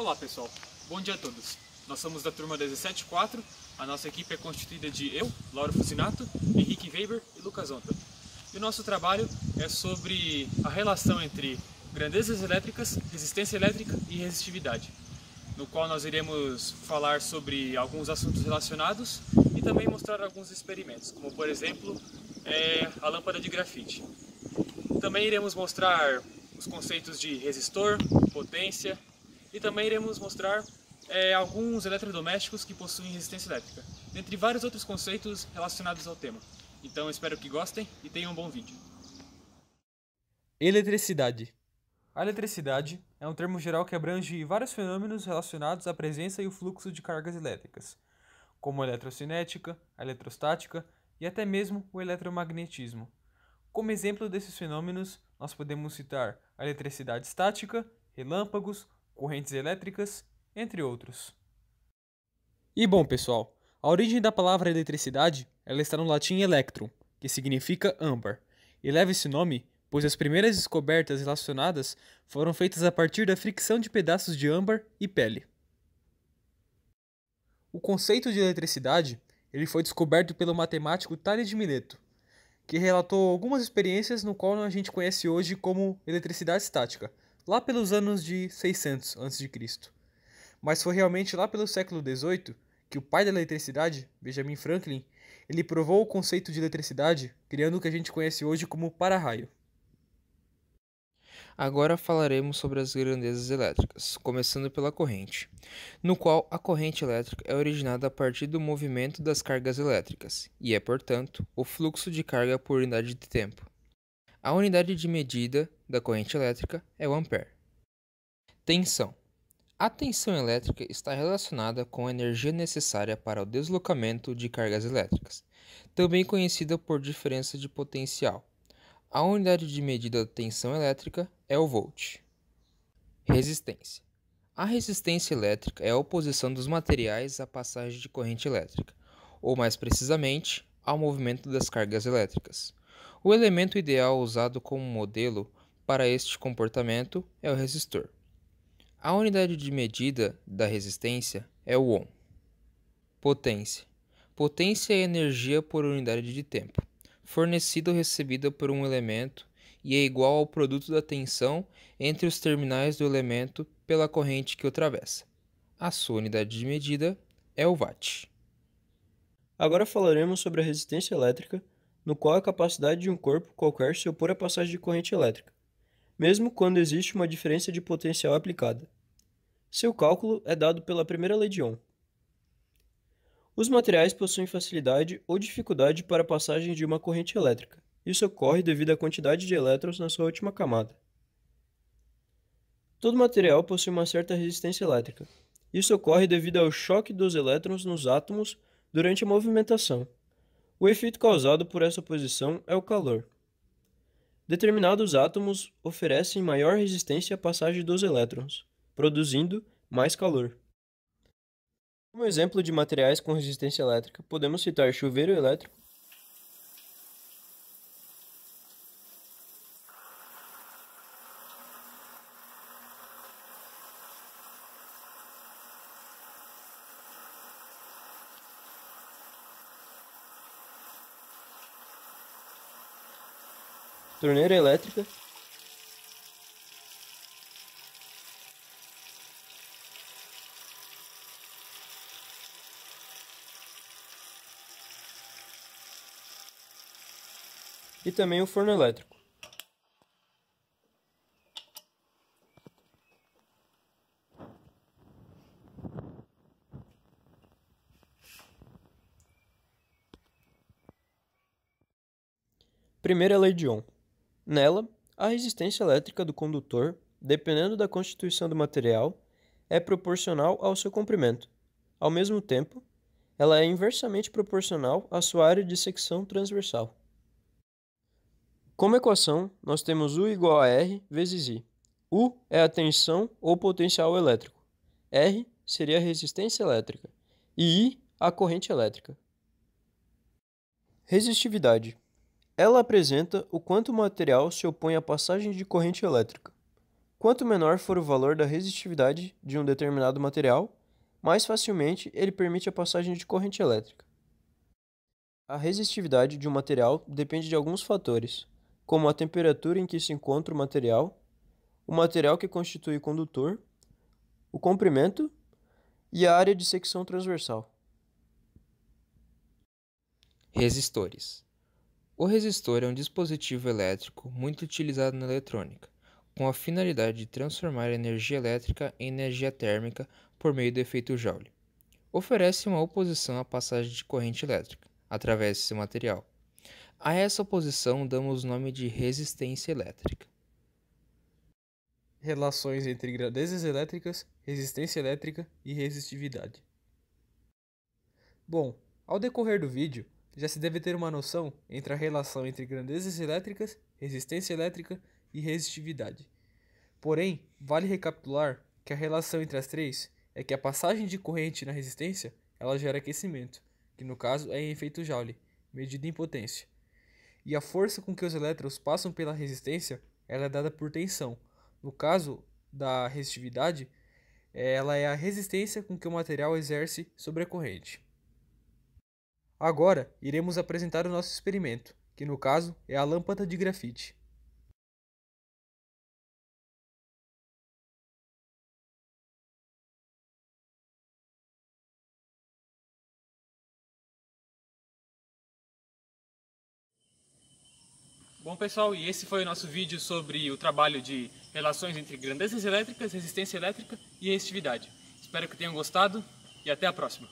Olá pessoal, bom dia a todos. Nós somos da turma 174, a nossa equipe é constituída de eu, Lauro Fusinato, Henrique Weber e Lucas Onta. E o nosso trabalho é sobre a relação entre grandezas elétricas, resistência elétrica e resistividade, no qual nós iremos falar sobre alguns assuntos relacionados e também mostrar alguns experimentos, como por exemplo a lâmpada de grafite. Também iremos mostrar os conceitos de resistor, potência e também iremos mostrar alguns eletrodomésticos que possuem resistência elétrica, dentre vários outros conceitos relacionados ao tema. Então espero que gostem e tenham um bom vídeo. Eletricidade. A eletricidade é um termo geral que abrange vários fenômenos relacionados à presença e o fluxo de cargas elétricas, como a eletrocinética, a eletrostática e até mesmo o eletromagnetismo. Como exemplo desses fenômenos, nós podemos citar a eletricidade estática, relâmpagos, correntes elétricas, entre outros. E bom, pessoal, a origem da palavra eletricidade ela está no latim electrum, que significa âmbar, e leva esse nome pois as primeiras descobertas relacionadas foram feitas a partir da fricção de pedaços de âmbar e pele. O conceito de eletricidade ele foi descoberto pelo matemático Tales de Mileto, que relatou algumas experiências no qual a gente conhece hoje como eletricidade estática, lá pelos anos de 600 a.C. Mas foi realmente lá pelo século XVIII que o pai da eletricidade, Benjamin Franklin, ele provou o conceito de eletricidade, criando o que a gente conhece hoje como para-raio. Agora falaremos sobre as grandezas elétricas, começando pela corrente, no qual a corrente elétrica é originada a partir do movimento das cargas elétricas e é, portanto, o fluxo de carga por unidade de tempo. A unidade de medida da corrente elétrica é o ampere. Tensão. A tensão elétrica está relacionada com a energia necessária para o deslocamento de cargas elétricas, também conhecida por diferença de potencial. A unidade de medida da tensão elétrica é o volt. Resistência. A resistência elétrica é a oposição dos materiais à passagem de corrente elétrica, ou mais precisamente, ao movimento das cargas elétricas. O elemento ideal usado como modelo para este comportamento é o resistor. A unidade de medida da resistência é o ohm. Potência. Potência é energia por unidade de tempo, fornecida ou recebida por um elemento e é igual ao produto da tensão entre os terminais do elemento pela corrente que o atravessa. A sua unidade de medida é o watt. Agora falaremos sobre a resistência elétrica, no qual a capacidade de um corpo qualquer se opor à passagem de corrente elétrica, mesmo quando existe uma diferença de potencial aplicada. Seu cálculo é dado pela primeira lei de Ohm. Os materiais possuem facilidade ou dificuldade para a passagem de uma corrente elétrica. Isso ocorre devido à quantidade de elétrons na sua última camada. Todo material possui uma certa resistência elétrica. Isso ocorre devido ao choque dos elétrons nos átomos durante a movimentação. O efeito causado por essa oposição é o calor. Determinados átomos oferecem maior resistência à passagem dos elétrons, produzindo mais calor. Como exemplo de materiais com resistência elétrica, podemos citar chuveiro elétrico, torneira elétrica, e também o forno elétrico. Primeira lei de Ohm. Nela, a resistência elétrica do condutor, dependendo da constituição do material, é proporcional ao seu comprimento. Ao mesmo tempo, ela é inversamente proporcional à sua área de secção transversal. Como equação, nós temos U igual a R vezes I. U é a tensão ou potencial elétrico. R seria a resistência elétrica. E I, a corrente elétrica. Resistividade. Ela apresenta o quanto o material se opõe à passagem de corrente elétrica. Quanto menor for o valor da resistividade de um determinado material, mais facilmente ele permite a passagem de corrente elétrica. A resistividade de um material depende de alguns fatores, como a temperatura em que se encontra o material que constitui o condutor, o comprimento e a área de secção transversal. Resistores. O resistor é um dispositivo elétrico muito utilizado na eletrônica, com a finalidade de transformar energia elétrica em energia térmica por meio do efeito Joule. Oferece uma oposição à passagem de corrente elétrica, através de seu material. A essa oposição damos o nome de resistência elétrica. Relações entre grandezas elétricas, resistência elétrica e resistividade. Bom, ao decorrer do vídeo, já se deve ter uma noção entre a relação entre grandezas elétricas, resistência elétrica e resistividade. Porém, vale recapitular que a relação entre as três é que a passagem de corrente na resistência ela gera aquecimento, que no caso é em efeito Joule, medido em potência. E a força com que os elétrons passam pela resistência ela é dada por tensão. No caso da resistividade, ela é a resistência com que o material exerce sobre a corrente. Agora, iremos apresentar o nosso experimento, que no caso é a lâmpada de grafite. Bom pessoal, e esse foi o nosso vídeo sobre o trabalho de relações entre grandezas elétricas, resistência elétrica e resistividade. Espero que tenham gostado e até a próxima.